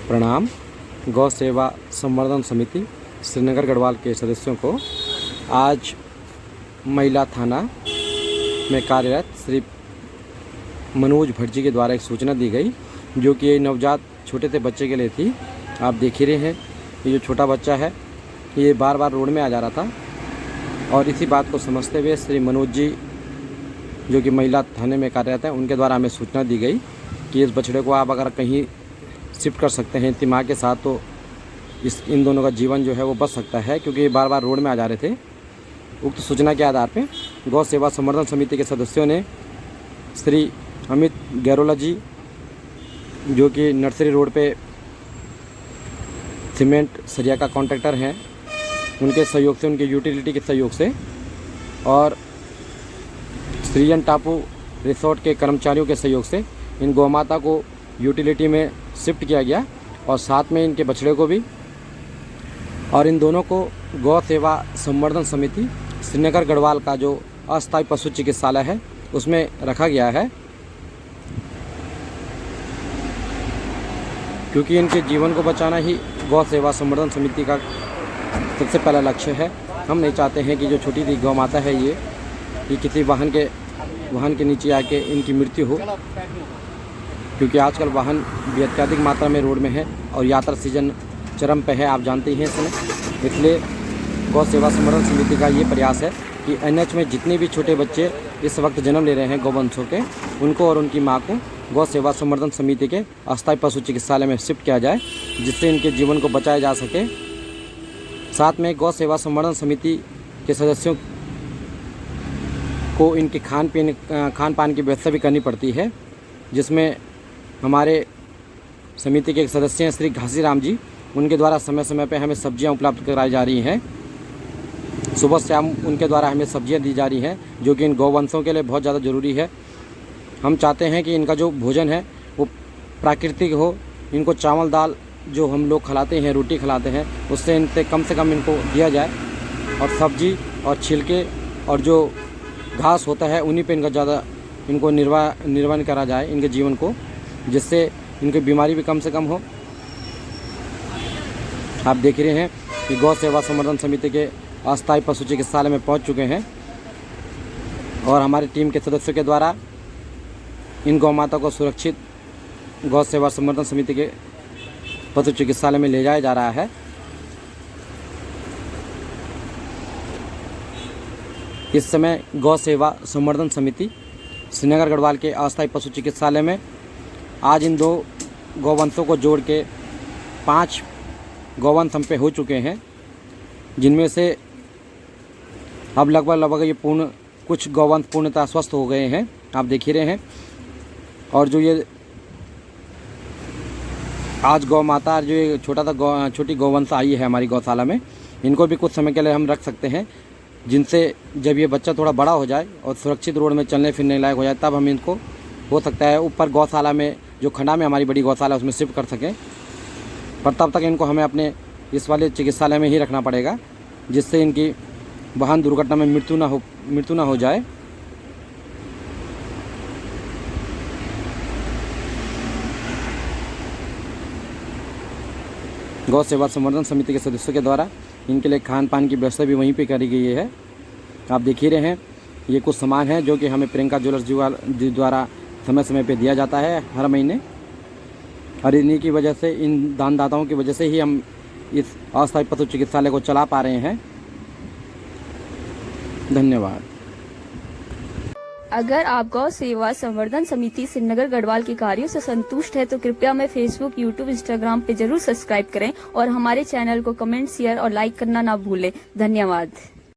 प्रणाम। गौ सेवा संवर्धन समिति श्रीनगर गढ़वाल के सदस्यों को आज महिला थाना में कार्यरत श्री मनोज भट्ट जी के द्वारा एक सूचना दी गई, जो कि ये नवजात छोटे से बच्चे के लिए थी। आप देख ही रहे हैं, ये जो छोटा बच्चा है ये बार बार रोड में आ जा रहा था, और इसी बात को समझते हुए श्री मनोज जी जो कि महिला थाने में कार्यरत हैं, उनके द्वारा हमें सूचना दी गई कि इस बछड़े को आप अगर कहीं शिफ्ट कर सकते हैं इत्तिमा के साथ, तो इन दोनों का जीवन जो है वो बच सकता है, क्योंकि ये बार बार रोड में आ जा रहे थे। उक्त सूचना के आधार पर गौ सेवा संवर्धन समिति के सदस्यों ने श्री अमित गैरोला जी, जो कि नर्सरी रोड पे सीमेंट सरिया का कॉन्ट्रैक्टर हैं, उनके सहयोग से, उनके यूटिलिटी के सहयोग से, और श्रीजन टापू रिसोर्ट के कर्मचारियों के सहयोग से इन गौमाता को यूटिलिटी में शिफ्ट किया गया, और साथ में इनके बछड़े को भी। और इन दोनों को गौ सेवा संवर्धन समिति श्रीनगर गढ़वाल का जो अस्थायी पशु चिकित्सालय है उसमें रखा गया है, क्योंकि इनके जीवन को बचाना ही गौ सेवा संवर्धन समिति का सबसे पहला लक्ष्य है। हम नहीं चाहते हैं कि जो छोटी सी गौ माता है ये किसी वाहन के नीचे आके इनकी मृत्यु हो, क्योंकि आजकल वाहन भी अत्यधिक मात्रा में रोड में है और यात्रा सीजन चरम पे है, आप जानते ही हैं इसलिए गौ सेवा संवर्धन समिति का ये प्रयास है कि एनएच में जितने भी छोटे बच्चे इस वक्त जन्म ले रहे हैं गौवंशों के, उनको और उनकी माँ को गौ सेवा संवर्धन समिति के अस्थायी पशु चिकित्सालय में शिफ्ट किया जाए, जिससे इनके जीवन को बचाया जा सके। साथ में गौ सेवा संवर्धन समिति के सदस्यों को इनके खान पान की व्यवस्था भी करनी पड़ती है, जिसमें हमारे समिति के एक सदस्य हैं श्री घासीराम जी, उनके द्वारा समय समय पर हमें सब्जियां उपलब्ध कराई जा रही हैं। सुबह शाम उनके द्वारा हमें सब्जियां दी जा रही हैं, जो कि इन गौवंशों के लिए बहुत ज़्यादा ज़रूरी है। हम चाहते हैं कि इनका जो भोजन है वो प्राकृतिक हो। इनको चावल दाल जो हम लोग खिलाते हैं, रोटी खिलाते हैं, उससे इनसे कम इनको दिया जाए, और सब्जी और छिलके और जो घास होता है उन्हीं पे इनका ज़्यादा इनको निर्वहन करा जाए इनके जीवन को, जिससे इनकी बीमारी भी कम से कम हो। आप देख रहे हैं कि गौ सेवा संवर्धन समिति के अस्थायी पशु चिकित्सालय में पहुंच चुके हैं, और हमारी टीम के सदस्यों के द्वारा इन गौ माता को सुरक्षित गौ सेवा संवर्धन समिति के पशु चिकित्सालय में ले जाया जा रहा है। इस समय गौ सेवा संवर्धन समिति श्रीनगर गढ़वाल के अस्थायी पशु चिकित्सालय में आज इन 2 गौवंशों को जोड़ के 5 गौवंश हम पे हो चुके हैं, जिनमें से अब लगभग ये कुछ गौवंश पूर्णतः स्वस्थ हो गए हैं, आप देख ही रहे हैं। और जो ये आज गौ माता जो ये छोटी गौवंश आई है हमारी गौशाला में, इनको भी कुछ समय के लिए हम रख सकते हैं, जिनसे जब ये बच्चा थोड़ा बड़ा हो जाए और सुरक्षित रोड में चलने फिरने लायक हो जाए, तब हम इनको हो सकता है ऊपर गौशाला में जो खंडा में हमारी बड़ी गौशाला है उसमें शिफ्ट कर सकें। पर तब तक इनको हमें अपने इस वाले चिकित्सालय में ही रखना पड़ेगा, जिससे इनकी वाहन दुर्घटना में मृत्यु ना हो जाए। गौ सेवा संवर्धन समिति के सदस्यों के द्वारा इनके लिए खान पान की व्यवस्था भी वहीं पे करी गई है। आप देख ही रहे हैं, ये कुछ सामान है जो कि हमें प्रियंका ज्वेलर्स जी द्वारा समय समय पे दिया जाता है हर महीने, और इन्हीं की वजह से, इन दानदाताओं की वजह से ही हम इस अस्थायी पशु चिकित्सालय को चला पा रहे हैं। धन्यवाद। अगर आप गौ सेवा संवर्धन समिति श्रीनगर गढ़वाल के कार्यों से संतुष्ट है तो कृपया हमें फेसबुक, यूट्यूब, इंस्टाग्राम पे जरूर सब्सक्राइब करें, और हमारे चैनल को कमेंट, शेयर और लाइक करना ना भूलें। धन्यवाद।